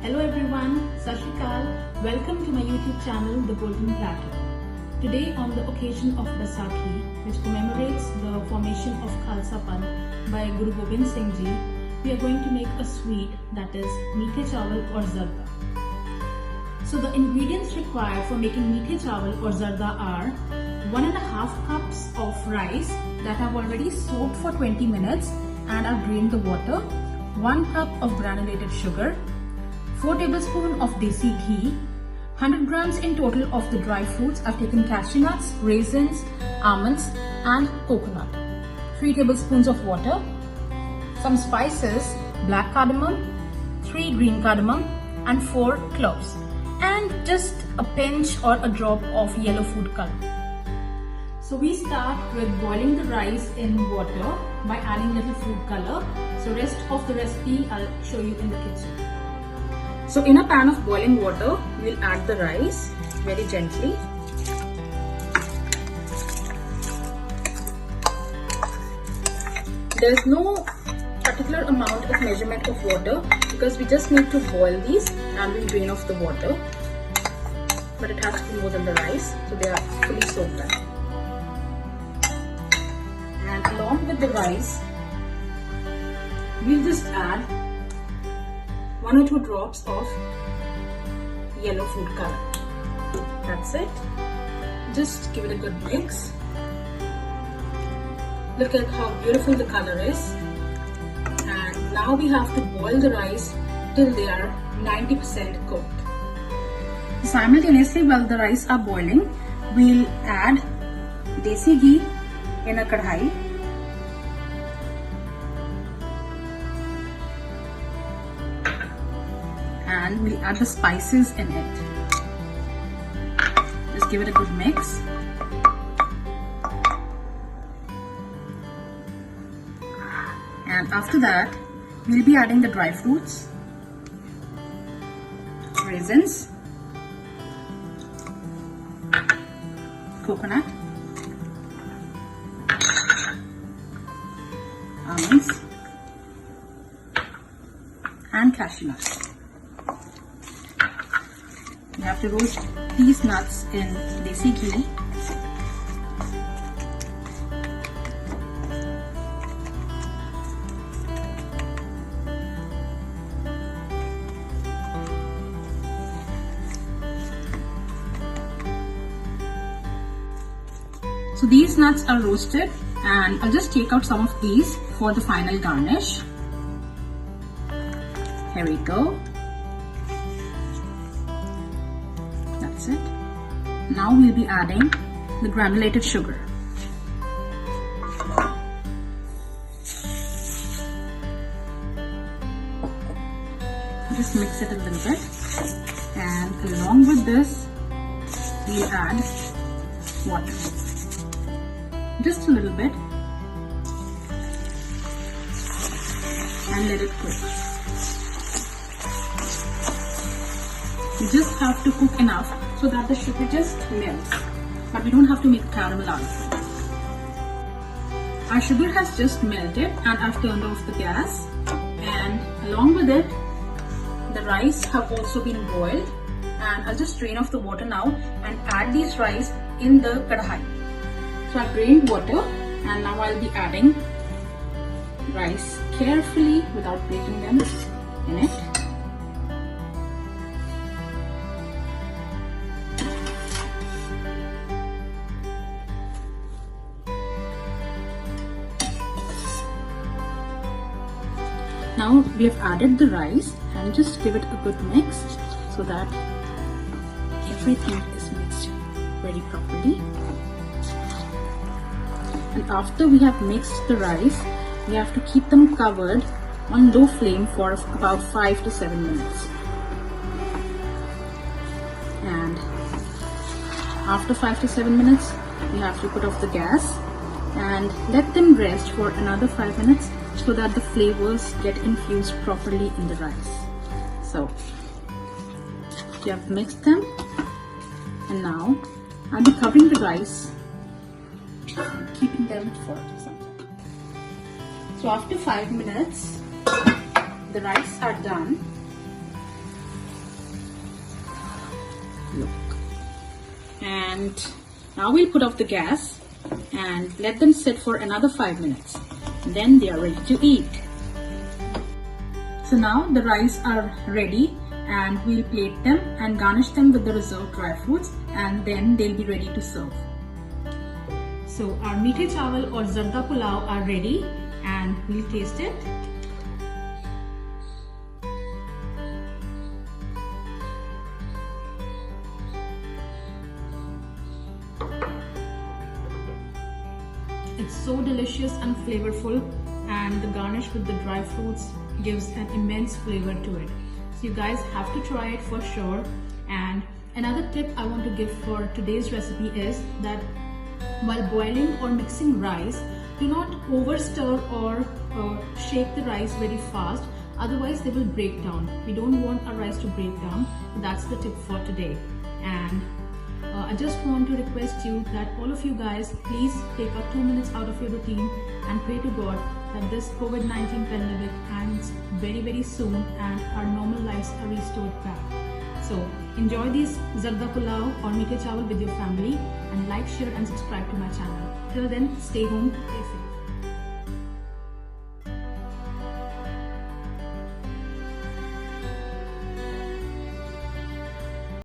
Hello everyone, Sat Shri Akal. Welcome to my YouTube channel, The Golden Platter. Today on the occasion of Baisakhi, which commemorates the formation of Khalsa Panth by Guru Gobind Singh Ji, we are going to make a sweet that is Meethe Chawal or Zarda. So the ingredients required for making Meethe Chawal or Zarda are 1.5 cups of rice that have already soaked for 20 minutes and I've drained the water, 1 cup of granulated sugar, 4 tablespoons of desi ghee, 100 grams in total of the dry fruits. I've taken cashew nuts, raisins, almonds and coconut. 3 tablespoons of water, some spices, black cardamom, 3 green cardamom and 4 cloves, and just a pinch or a drop of yellow food color. So we start with boiling the rice in water by adding little food color. So rest of the recipe I'll show you in the kitchen. So in a pan of boiling water, we'll add the rice very gently. There's no particular amount of measurement of water because we just need to boil these and we'll drain off the water. But it has to be more than the rice, so they are fully soaked up. And along with the rice, we'll just add 1 or 2 drops of yellow food color. That's it. Just give it a good mix. Look at how beautiful the color is. And now we have to boil the rice till they are 90% cooked. Simultaneously, while the rice are boiling, we'll add desi ghee in a karahi. And we'll add the spices in it. Just give it a good mix. And after that, we'll be adding the dry fruits, raisins, coconut, almonds, and cashew nuts. You have to roast these nuts in desi ghee. So these nuts are roasted and I'll just take out some of these for the final garnish. Here we go. That's it. Now we'll be adding the granulated sugar. Just mix it a little bit, and along with this we'll add water. Just a little bit, and let it cook. You just have to cook enough so that the sugar just melts, but we don't have to make a caramel out of it. Our sugar has just melted and I've turned off the gas, and along with it the rice have also been boiled, and I'll just drain off the water now and add these rice in the karahi. So I've drained water and now I'll be adding rice carefully without breaking them in it. Now we have added the rice and just give it a good mix so that everything is mixed very properly. And after we have mixed the rice, we have to keep them covered on low flame for about 5 to 7 minutes. And after 5 to 7 minutes, we have to put off the gas and let them rest for another 5 minutes so that the flavors get infused properly in the rice. So we have mixed them, and now I'll be covering the rice and keeping them for some time. So after 5 minutes, the rice are done. look. And now we'll put off the gas and let them sit for another 5 minutes. Then they are ready to eat. So now the rice are ready, and we'll plate them and garnish them with the reserved dry fruits, and then they'll be ready to serve. So our Meethe Chawal or Zarda Pulao are ready, and we'll taste it. It's so delicious and flavorful, and the garnish with the dry fruits gives an immense flavor to it. So you guys have to try it for sure. And another tip I want to give for today's recipe is that while boiling or mixing rice, do not over stir or shake the rice very fast, otherwise they will break down. We don't want our rice to break down. So that's the tip for today. And I just want to request you that all of you guys please take up 2 minutes out of your routine and pray to God that this COVID-19 pandemic ends very, very soon and our normal lives are restored back. So enjoy these Zarda Pulao or Meethe Chawal with your family, and like, share and subscribe to my channel. Till then, stay home, stay safe.